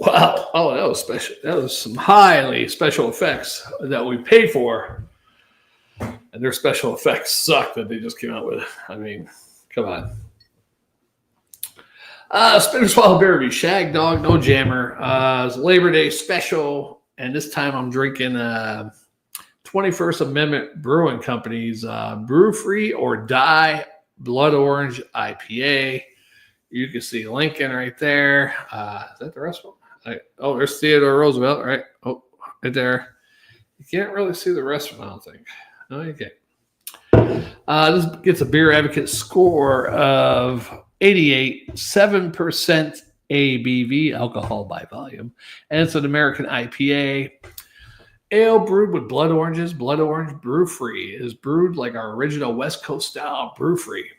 Wow. Oh, that was special. That was some highly special effects that we paid for. And their special effects suck that they just came out with. I mean, come on. Spinner Swallow Beer review. Shagdog, no jammer. It's Labor Day special. And this time I'm drinking 21st Amendment Brewing Company's Brew or Die Blood Orange IPA. You can see Lincoln right there. Is that the restaurant? Oh, there's Theodore Roosevelt, right? Oh, right there. You can't really see the restaurant, I don't think. No, you can't. This gets a Beer Advocate score of 88, 7% ABV, alcohol by volume. And it's an American IPA. Ale brewed with blood oranges. Blood Orange Brew Free is brewed like our original West Coast style Brew Free.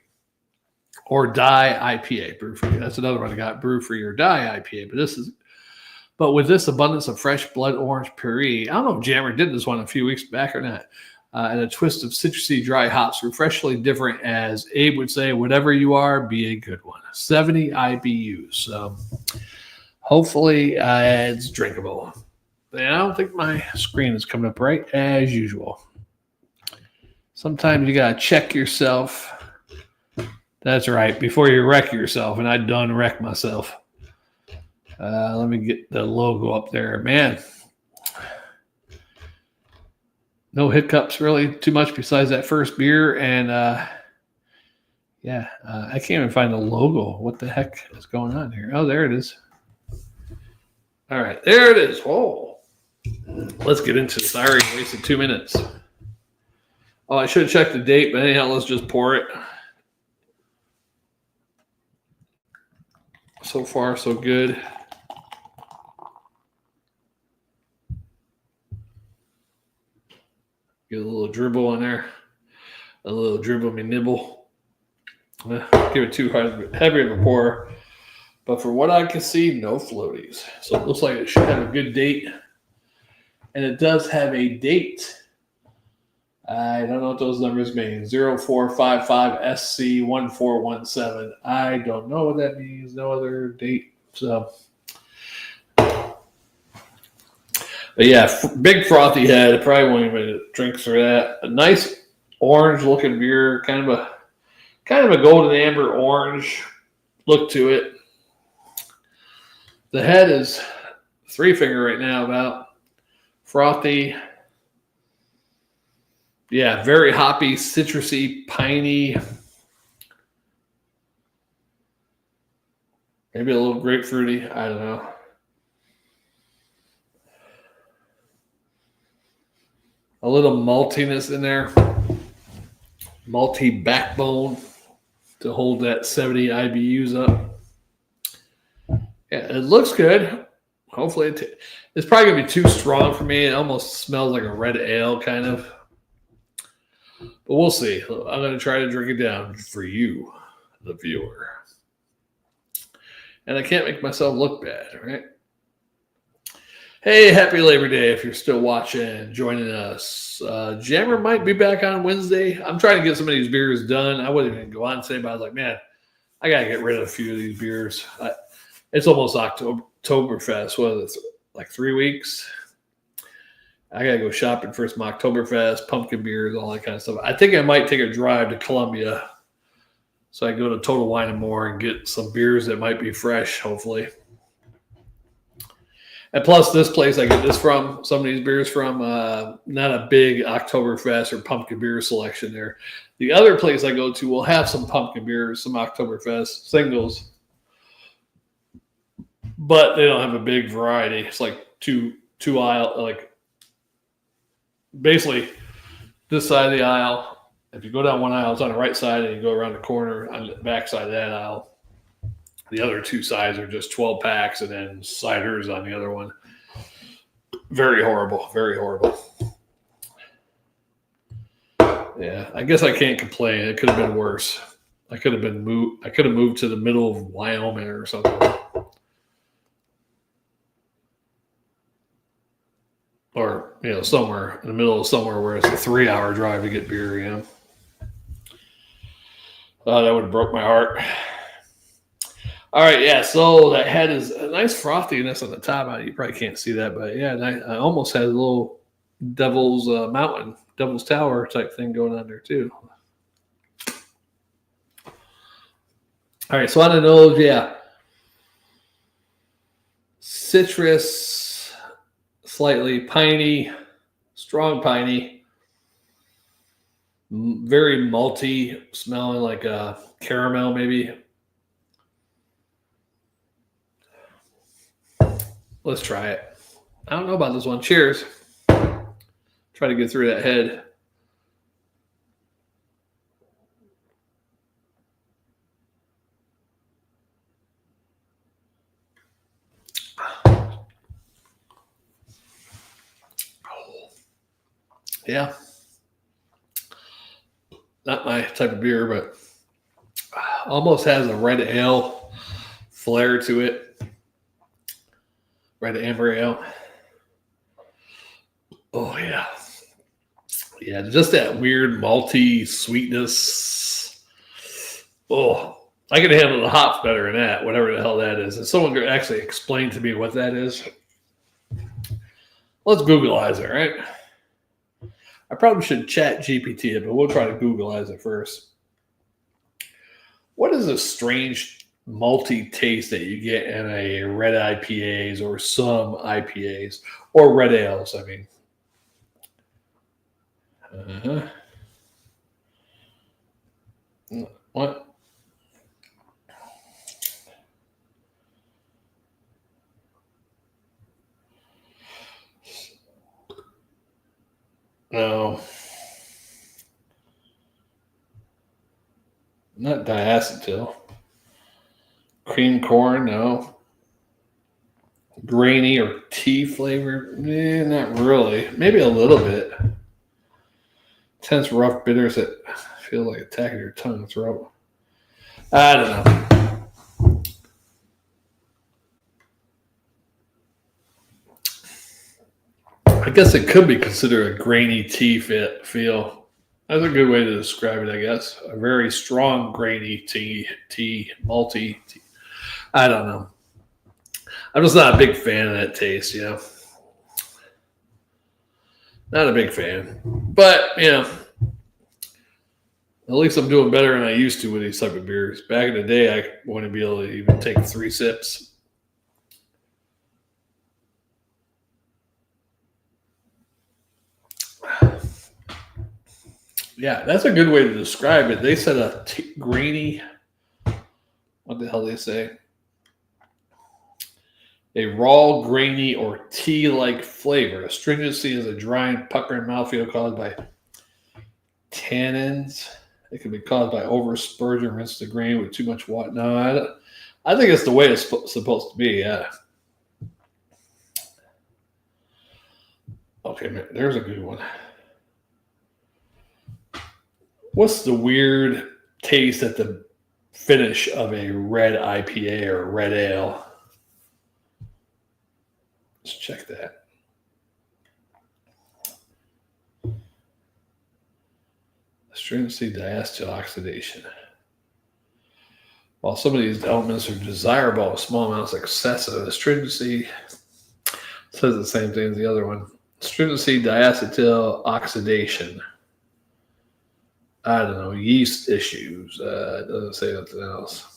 Or Die IPA, Brew Free. That's another one I got, Brew Free or Die IPA. But with this abundance of fresh blood orange puree, I don't know if Jammer did this one a few weeks back or not, and a twist of citrusy dry hops, refreshingly different, as Abe would say, whatever you are, be a good one. 70 IBUs. So hopefully it's drinkable. And I don't think my screen is coming up right as usual. Sometimes you got to check yourself. That's right, before you wreck yourself, and I done wreck myself. Let me get the logo up there. Man, no hiccups really too much besides that first beer. And I can't even find the logo. What the heck is going on here? Oh, there it is. All right, there it is. Whoa. Let's get into this. I already wasted 2 minutes. Oh, I should have checked the date, but anyhow, let's just pour it. So far, so good. Get a little dribble in there. A little dribble me nibble. Give it too heavy of a pour. But for what I can see, no floaties. So it looks like it should have a good date. And it does have a date. I don't know what those numbers mean. 0455SC1417. I don't know what that means. No other date. So, but yeah, big frothy head. I probably won't even drink through that. A nice orange-looking beer, kind of a golden amber orange look to it. The head is 3-finger right now, about frothy. Yeah, very hoppy, citrusy, piney. Maybe a little grapefruity. I don't know. A little maltiness in there. Malty backbone to hold that 70 IBUs up. Yeah, it looks good. Hopefully, it's probably going to be too strong for me. It almost smells like a red ale, kind of. But we'll see. I'm going to try to drink it down for you, the viewer. And I can't make myself look bad, right? Hey, happy Labor Day if you're still watching, joining us. Jammer might be back on Wednesday. I'm trying to get some of these beers done. I wouldn't even go on today, but I was like, man, I got to get rid of a few of these beers. It's almost Oktoberfest. What is it, like 3 weeks? I got to go shopping for some Oktoberfest, pumpkin beers, all that kind of stuff. I think I might take a drive to Columbia. So I go to Total Wine and More and get some beers that might be fresh, hopefully. And plus, this place I get this from, some of these beers from, not a big Oktoberfest or pumpkin beer selection there. The other place I go to will have some pumpkin beers, some Oktoberfest singles. But they don't have a big variety. It's like two aisle, like basically this side of the aisle. If you go down one aisle, it's on the right side, and you go around the corner on the back side of that aisle. The other two sides are just 12 packs and then ciders on the other one. Very horrible. Very horrible. Yeah, I guess I can't complain. It could have been worse. I could have moved to the middle of Wyoming or something. Or, somewhere in the middle of somewhere where it's a 3-hour drive to get beer, That would have broke my heart. All right, yeah. So that head is a nice frothiness on the top. You probably can't see that, but yeah, I almost had a little Devil's Mountain, Devil's Tower type thing going on there too. All right, so on the nose, yeah, citrus, slightly piney, strong piney, very malty, smelling like a caramel maybe. Let's try it. I don't know about this one. Cheers. Try to get through that head. Yeah. Not my type of beer, but almost has a red ale flair to it. Red amber ale. Oh, yeah. Yeah, just that weird malty sweetness. Oh, I can handle the hops better than that, whatever the hell that is. If someone could actually explain to me what that is, let's Googleize it, right? I probably should chat GPT it, but we'll try to Googleize it first. What is a strange malty taste that you get in a red IPAs or some IPAs or red ales? I mean, what? No, not diacetyl. Cream corn, no. Grainy or tea flavor? Not really. Maybe a little bit. Intense rough bitters that feel like attacking your tongue and throat. I don't know. I guess it could be considered a grainy tea feel. That's a good way to describe it, I guess. A very strong grainy tea, malty tea. I don't know. I'm just not a big fan of that taste, Not a big fan. But, at least I'm doing better than I used to with these type of beers. Back in the day, I wouldn't be able to even take 3 sips. Yeah, that's a good way to describe it. They said grainy, what the hell they say? A raw, grainy, or tea-like flavor. Astringency is a drying, puckering mouthfeel caused by tannins. It can be caused by overspurging, rinse the grain with too much water. No, I think it's the way it's supposed to be, yeah. Okay, there's a good one. What's the weird taste at the finish of a red IPA or red ale? Let's check that. Astringency, diacetyl oxidation. While some of these elements are desirable, small amounts excessive. Astringency says the same thing as the other one. Astringency, diacetyl oxidation. I don't know, yeast issues. It doesn't say nothing else.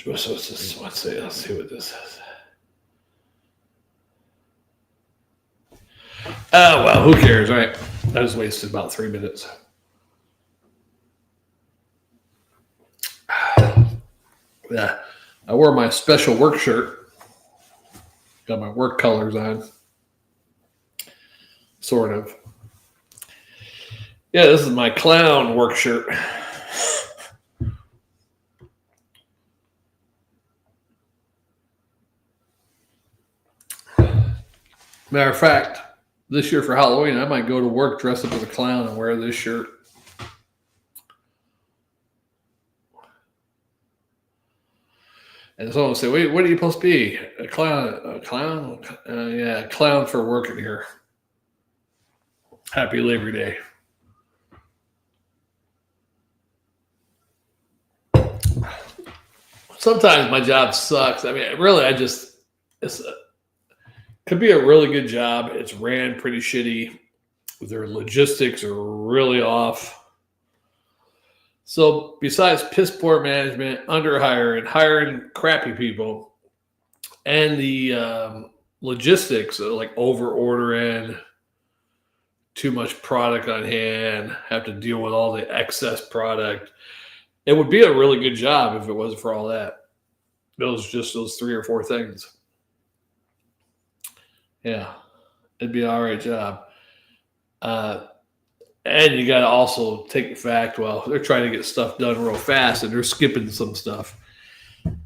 What's this? Let's see what this says. Oh, well, who cares, right? I just wasted about 3 minutes. Yeah, I wore my special work shirt. Got my work colors on. Sort of. Yeah, this is my clown work shirt. Matter of fact, this year for Halloween, I might go to work dressed up as a clown and wear this shirt. And someone will say, wait, what are you supposed to be? A clown? A clown? Yeah, a clown for working here. Happy Labor Day. Sometimes my job sucks. I mean, really, could be a really good job. It's ran pretty shitty. Their logistics are really off. So besides piss poor management, under hiring, hiring crappy people, and the logistics, like over ordering, too much product on hand, have to deal with all the excess product. It would be a really good job if it wasn't for all that. Those 3 or 4 things. Yeah, it'd be an all right job. And you got to also take the fact, well, they're trying to get stuff done real fast and they're skipping some stuff.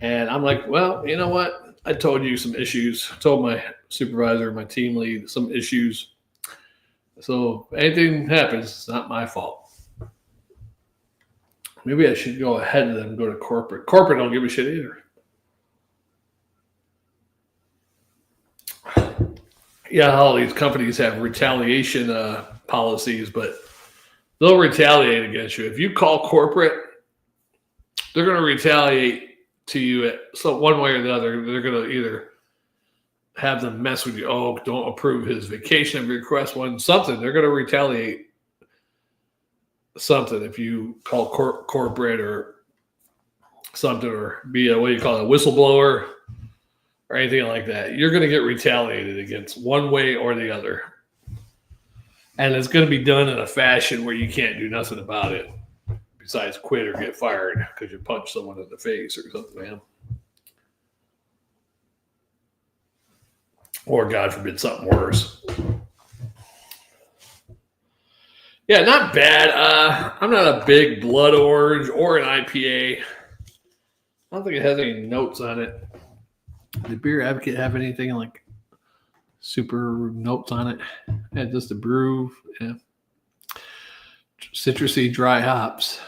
And I'm like, well, you know what? I told you some issues. I told my supervisor, my team lead, some issues. So if anything happens, it's not my fault. Maybe I should go ahead of them and go to corporate. Corporate don't give a shit either. Yeah, all these companies have retaliation policies, but they'll retaliate against you. If you call corporate, they're going to retaliate to you one way or the other. They're going to either have them mess with you. Oh, don't approve his vacation request. Something. They're going to retaliate something if you call corporate or something, or be a whistleblower or anything like that. You're going to get retaliated against one way or the other. And it's going to be done in a fashion where you can't do nothing about it besides quit or get fired because you punched someone in the face or something, man. Or, God forbid, something worse. Yeah, not bad. I'm not a big Blood Orange or an IPA. I don't think it has any notes on it. Did Beer Advocate have anything like super notes on it? Yeah, just a brew. Yeah. Citrusy dry hops.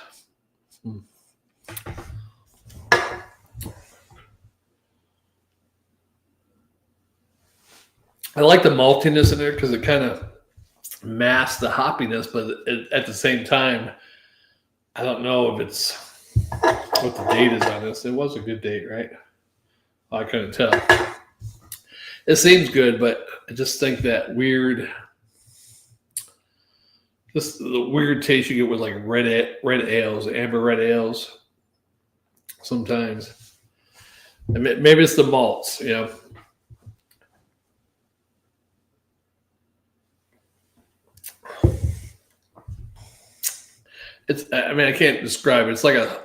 I like the maltiness in there because it kind of masks the hoppiness, but at the same time, I don't know if it's what the date is on this. It was a good date, right? I couldn't tell. It seems good, but I just think that weird, just the weird taste you get with like red ales, amber red ales. Sometimes, maybe it's the malts, you know. I can't describe it. It's like a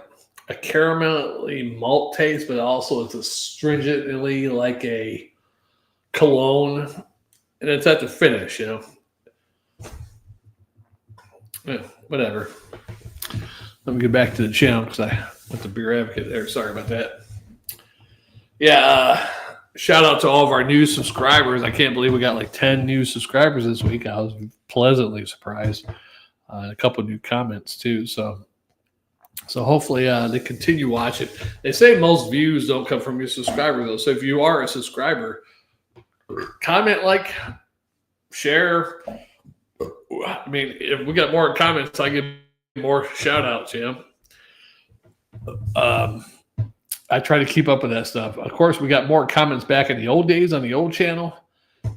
caramelly malt taste, but also it's astringently like a cologne, and it's at the finish, you know. Yeah, whatever. Let me get back to the channel because I went to Beer Advocate there. Sorry about that. Yeah, shout out to all of our new subscribers. I can't believe we got like 10 new subscribers this week. I was pleasantly surprised. A couple of new comments too. So hopefully they continue watching. They say most views don't come from your subscribers though. So if you are a subscriber, comment, like, share. I mean, if we got more comments, I get more shout outs, you know. I try to keep up with that stuff. Of course, we got more comments back in the old days on the old channel,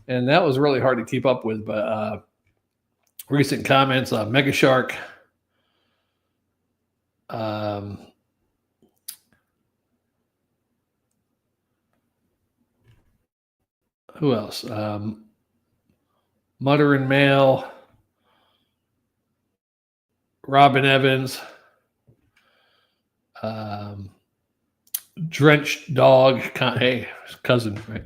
and that was really hard to keep up with. But recent comments, Mega Shark, who else? Muttering Mail, Robin Evans, Drenched Dog, hey, cousin, right?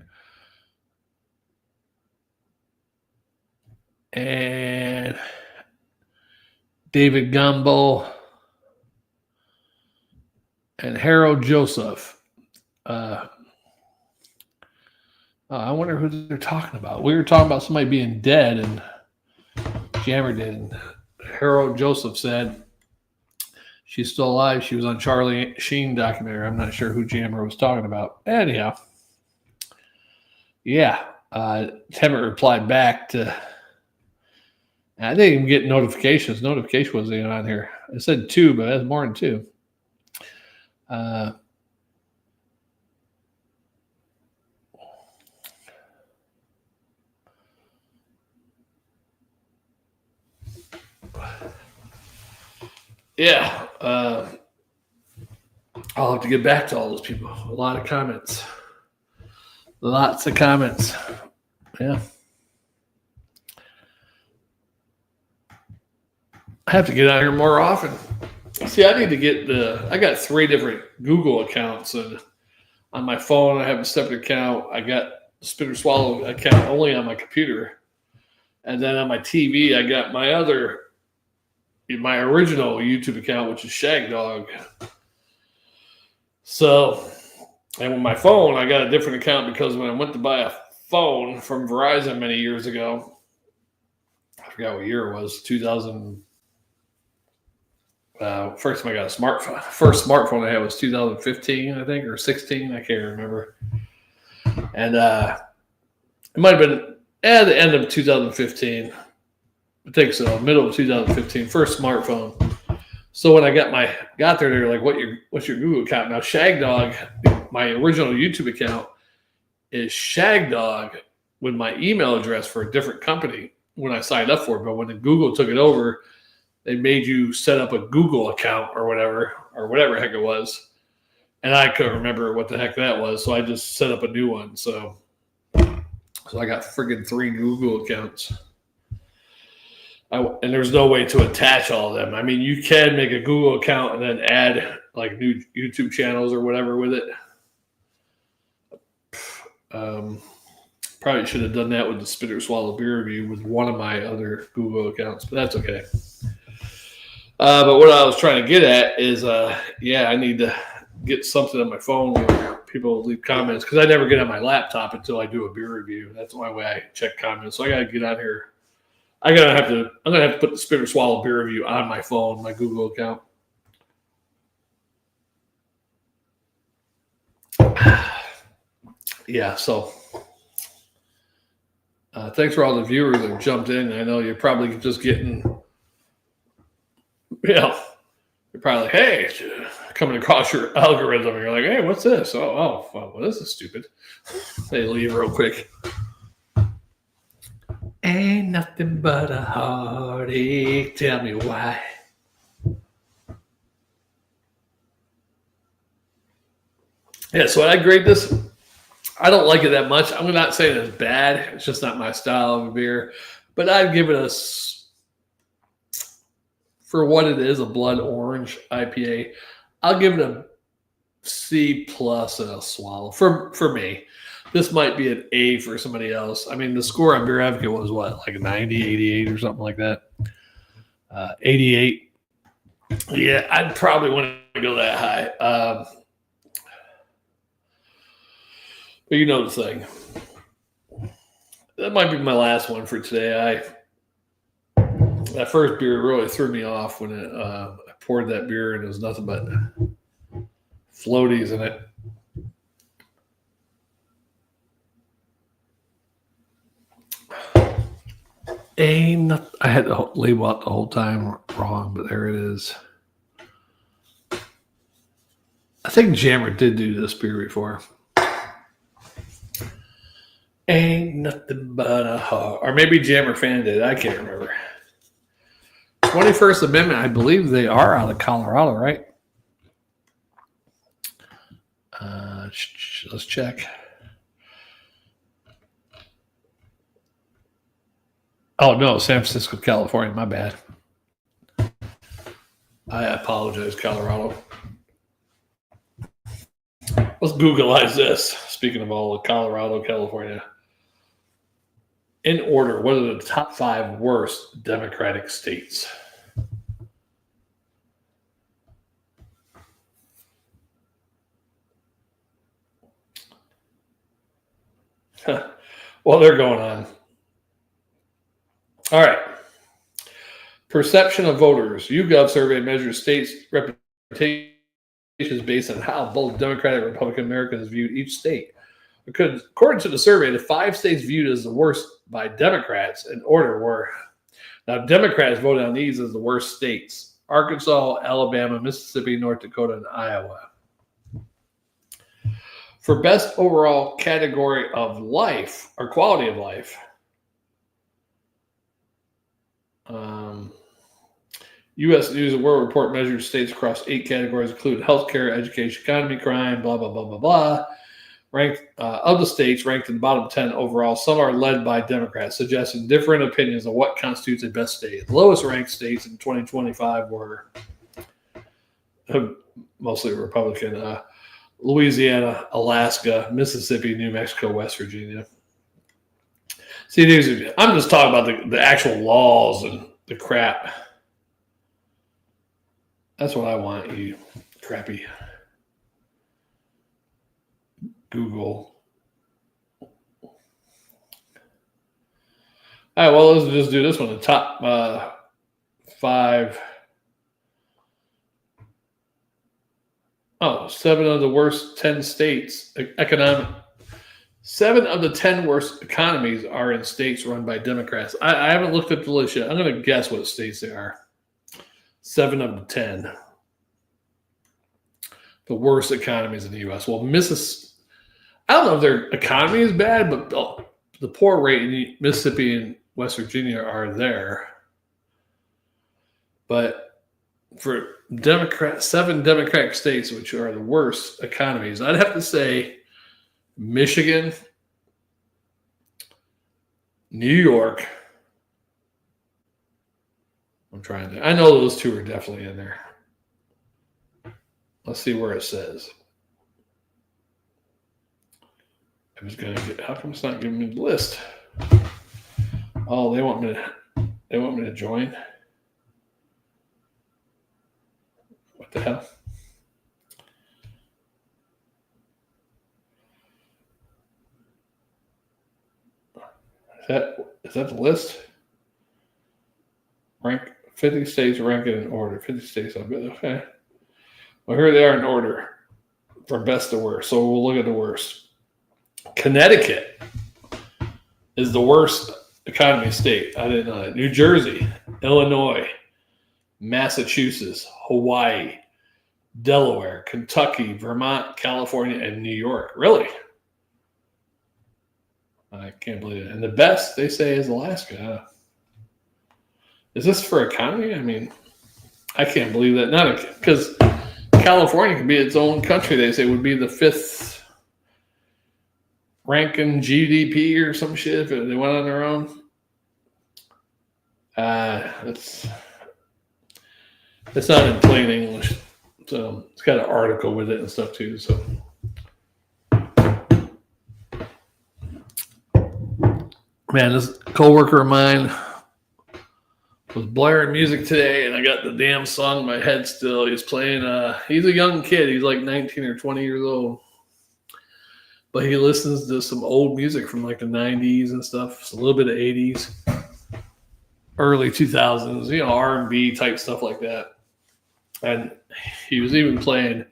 And David Gumbo and Harold Joseph. I wonder who they're talking about. We were talking about somebody being dead, and Jammer did. And Harold Joseph said she's still alive. She was on Charlie Sheen documentary. I'm not sure who Jammer was talking about. Anyhow, yeah. Temmert replied back to I didn't even get notifications. Notification wasn't even on here. It said 2, but that's more than 2. Yeah. I'll have to get back to all those people. A lot of comments. Lots of comments. Yeah. I have to get out here more often. See, I need to get I got 3 different Google accounts, and on my phone I have a separate account. I got the Spit or Swallow account only on my computer. And then on my TV, I got my original YouTube account, which is Shagdog. So, and with my phone, I got a different account because when I went to buy a phone from Verizon many years ago, I forgot what year it was, 2000. First time I got a smartphone. First smartphone I had was 2015, I think, or 16. I can't remember. And it might have been at the end of 2015. I think so, middle of 2015. First smartphone. So when I got there, they were like, "What's your Google account?" Now Shagdog, my original YouTube account, is Shagdog with my email address for a different company when I signed up for it. But when Google took it over, they made you set up a Google account or whatever heck it was. And I couldn't remember what the heck that was. So I just set up a new one. So I got friggin' 3 Google accounts. And there's no way to attach all of them. I mean, you can make a Google account and then add like new YouTube channels or whatever with it. Probably should have done that with the Spit or Swallow beer review with one of my other Google accounts, but that's okay. But what I was trying to get at is, I need to get something on my phone where people leave comments, because I never get on my laptop until I do a beer review. That's the only way I check comments. So I got to get on here. I'm gonna have to put the Spit or Swallow beer review on my phone, my Google account. Yeah. So thanks for all the viewers that jumped in. I know you're probably just getting. You're probably like, hey, coming across your algorithm, and you're like, hey, what's this? Oh, well, this is stupid. They leave real quick. Ain't nothing but a heartache. Tell me why. Yeah, so I grade this. I don't like it that much. I'm not saying it's bad. It's just not my style of a beer. But I'd give it for what it is, a Blood Orange IPA. I'll give it a C+ and a swallow for me. This might be an A for somebody else. I mean, the score on Beer Advocate was what, like a 90, 88 or something like that? 88. Yeah, I'd probably want to go that high. But you know the thing. That might be my last one for today. That first beer really threw me off when I poured that beer and it was nothing but floaties in it. I had to label out the whole time wrong, but there it is. I think Jammer did do this beer before. Ain't nothing but a heart. Or maybe Jammer Fan did. I can't remember. 21st Amendment, I believe they are out of Colorado, right? Let's check. Oh, no, San Francisco, California. My bad. I apologize, Colorado. Let's Googleize this. Speaking of all of Colorado, California. In order, what are the top 5 worst Democratic states? Well, they're going on. All right. Perception of voters. YouGov survey measures states' reputations based on how both Democratic and Republican Americans viewed each state. According to the survey, the 5 states viewed as the worst by Democrats in order were Now, Democrats voted on these as the worst states: Arkansas, Alabama, Mississippi, North Dakota, and Iowa. For best overall category of life or quality of life, U.S. News and World Report measured states across 8 categories, including healthcare, education, economy, crime, blah, blah, blah, blah, blah. Ranked of the states ranked in the bottom 10 overall, some are led by Democrats, suggesting different opinions on what constitutes a best state. The lowest ranked states in 2025 were mostly Republican: Louisiana, Alaska, Mississippi, New Mexico, West Virginia. See, I'm just talking about the actual laws and the crap. That's what I want, you crappy Google. All right, well, let's just do this one. The top 5. Oh, 7 of the worst 10 states economic. 7 of the 10 worst economies are in states run by Democrats. I haven't looked at the list yet. I'm going to guess what states they are. 7 of the 10. The worst economies in the U.S. Well, I don't know if their economy is bad, but the poor rate in Mississippi and West Virginia are there. But for 7 Democratic states, which are the worst economies, I'd have to say Michigan, New York. I know those 2 are definitely in there. Let's see where it says. How come it's not giving me the list? Oh, they want me to join. What the hell? Is that the list? Rank 50 states ranking in order. 50 states, I'll bet. Okay. Well, here they are in order from best to worst. So we'll look at the worst. Connecticut is the worst economy state. I didn't know that. New Jersey, Illinois, Massachusetts, Hawaii, Delaware, Kentucky, Vermont, California, and New York. Really? I can't believe it. And the best, they say, is Alaska. Is this for economy? I mean, I can't believe that. Not because California could be its own country. They say would be the 5th ranking GDP or some shit if they went on their own. It's not in plain English, so it's got an article with it and stuff too. So, man, this coworker of mine was blaring music today, and I got the damn song in my head still. He's playing. He's a young kid. He's like 19 or 20 years old. But he listens to some old music from like the 90s and stuff. It's a little bit of 80s, early 2000s, R&B type stuff like that. And he was even playing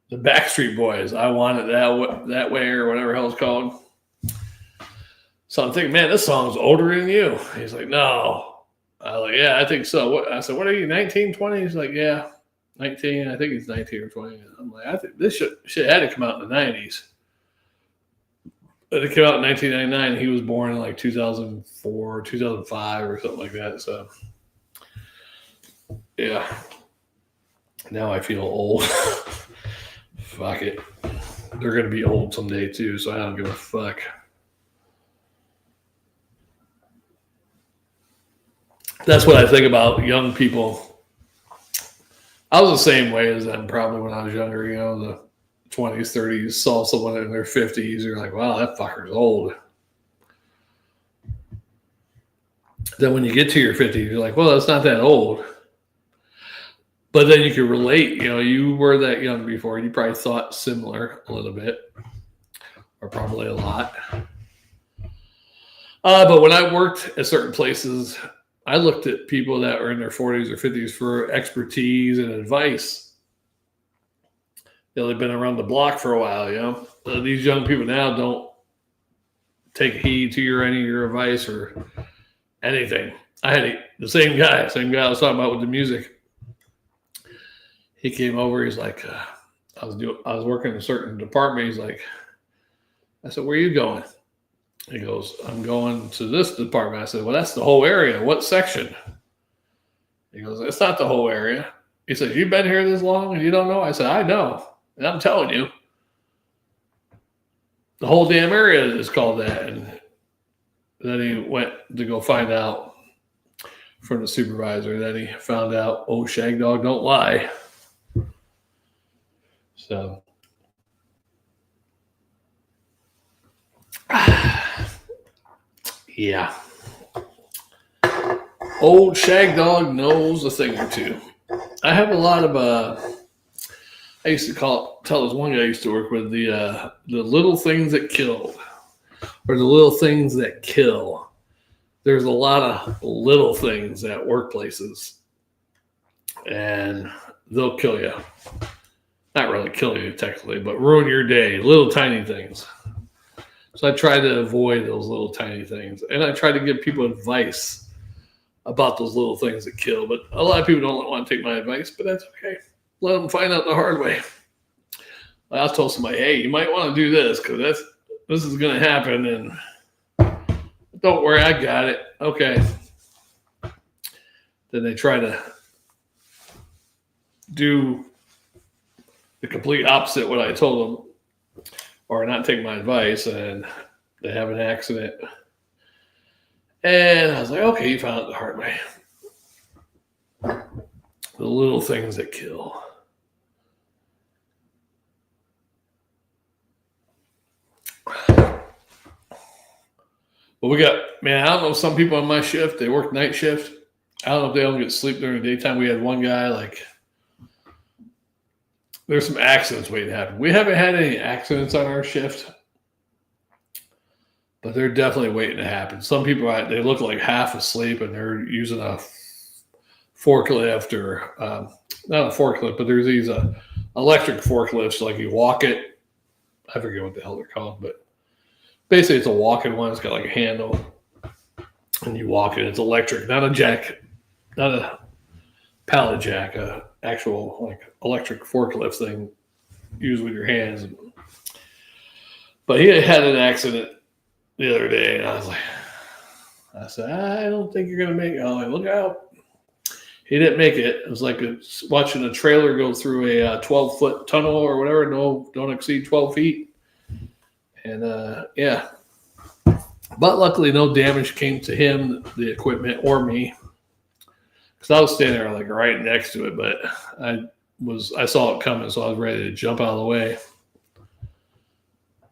the Backstreet Boys, I Want It That Way, or whatever the hell it's called. So I'm thinking, man, this song's older than you. He's like, no. I was like, yeah, I think so. I said, what are you, 19, 20? He's like, yeah, 19. I think he's 19 or 20. I'm like, I think this shit had to come out in the 90s. But it came out in 1999. He was born in like 2004, 2005 or something like that. So, yeah. Now I feel old. Fuck it. They're going to be old someday too, so I don't give a fuck. That's what I think about young people. I was the same way as them probably when I was younger, the 20s, 30s, saw someone in their 50s, you're like, wow, that fucker's old. Then when you get to your 50s, you're like, well, that's not that old. But then you can relate, you were that young before, and you probably thought similar a little bit, or probably a lot. But when I worked at certain places, I looked at people that were in their 40s or 50s for expertise and advice. They've been around the block for a while, These young people now don't take heed to any of your advice or anything. I had the same guy I was talking about with the music. He came over. He's like, I was working in a certain department. He's like, I said, where are you going? He goes, I'm going to this department. I said, well, that's the whole area. What section? He goes, it's not the whole area. He said, you've been here this long and you don't know? I said, I know. And I'm telling you, the whole damn area is called that. And then he went to go find out from the supervisor. Then he found out, oh, Shagdog don't lie. So, yeah. Old Shagdog knows a thing or two. I have a lot of, I used to tell this one guy I used to work with, the little things that killed, or the little things that kill. There's a lot of little things at workplaces, and they'll kill you. Not really kill you technically, but ruin your day. Little tiny things. So I try to avoid those little tiny things. And I try to give people advice about those little things that kill. But a lot of people don't want to take my advice, but that's okay. Let them find out the hard way. I told somebody, hey, you might want to do this because this is going to happen. And don't worry, I got it. Okay. Then they try to do the complete opposite what I told them, or not take my advice, and they have an accident. And I was like, okay, you found it the hard way. The little things that kill. But we got, man, I don't know, some people on my shift, they work night shift. I don't know if they don't get sleep during the daytime. We had one guy, like, there's some accidents waiting to happen. We haven't had any accidents on our shift, but they're definitely waiting to happen. Some people, they look like half asleep and they're using a forklift or not a forklift, but there's these electric forklifts. Like you walk it. I forget what the hell they're called, but basically it's a walking one. It's got like a handle and you walk it. It's electric, not a jack, not a pallet jack, a actual like electric forklift thing used with your hands. But he had an accident the other day, and I said, I don't think you're gonna make it. I'm like, look out. He didn't make it. It was like watching a trailer go through a 12-foot tunnel or whatever. No, don't exceed 12 feet. And yeah. But luckily no damage came to him, the equipment, or me. Because I was standing there like right next to it, but I saw it coming, so I was ready to jump out of the way.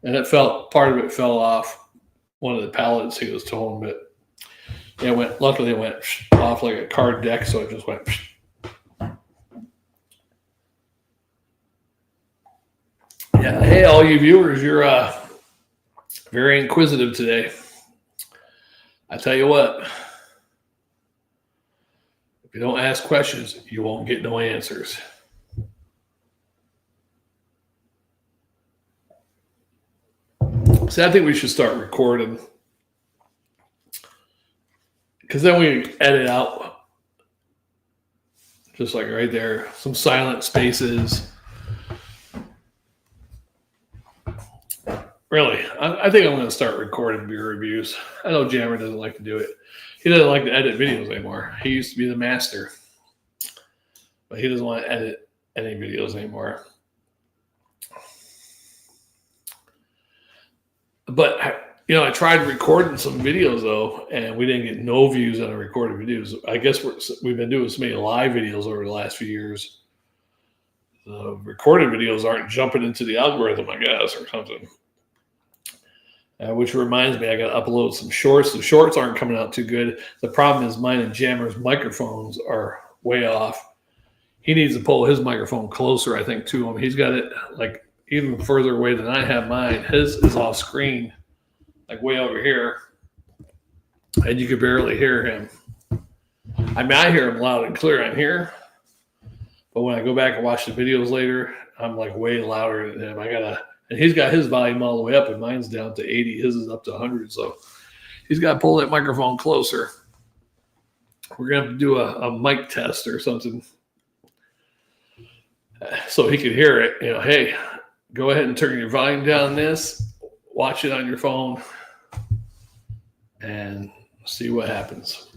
And part of it fell off one of the pallets he was towing, but luckily it went off like a card deck, so it just went. Yeah, hey, all you viewers, you're very inquisitive today. I tell you what. If you don't ask questions, you won't get no answers. See, I think we should start recording. Because then we edit out, just like right there, some silent spaces. Really, I think I'm going to start recording beer reviews. I know Jammer doesn't like to do it. He doesn't like to edit videos anymore. He used to be the master. But he doesn't want to edit any videos anymore. But, I tried recording some videos, though, and we didn't get no views on the recorded videos. I guess we've been doing so many live videos over the last few years. The recorded videos aren't jumping into the algorithm, I guess, or something. Which reminds me, I got to upload some shorts. The shorts aren't coming out too good. The problem is mine and Jammer's microphones are way off. He needs to pull his microphone closer, I think, to him. He's got it like even further away than I have mine. His is off screen, like way over here. And you could barely hear him. I mean, I hear him loud and clear on here. But when I go back and watch the videos later, I'm like way louder than him. And he's got his volume all the way up, and mine's down to 80. His is up to 100. So he's got to pull that microphone closer. We're going to have to do a mic test or something so he could hear it. You know, hey, go ahead and turn your volume down this, watch it on your phone, and see what happens.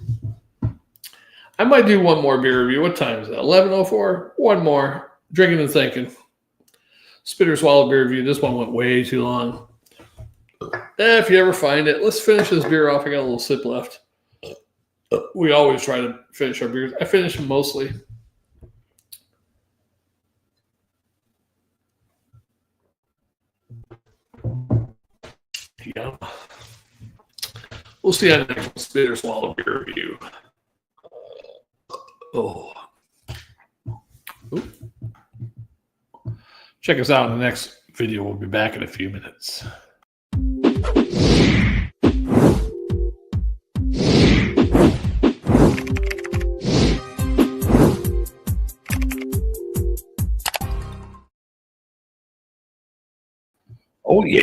I might do one more beer review. What time is it? 11:04? One more. Drinking and thinking. Spitter Swallow beer review. This one went way too long. If you ever find it, let's finish this beer off. I got a little sip left. We always try to finish our beers. I finish them mostly. Yeah. We'll see you on the next Spitter Swallow beer review. Oh. Ooh. Check us out in the next video. We'll be back in a few minutes. Oh, yeah.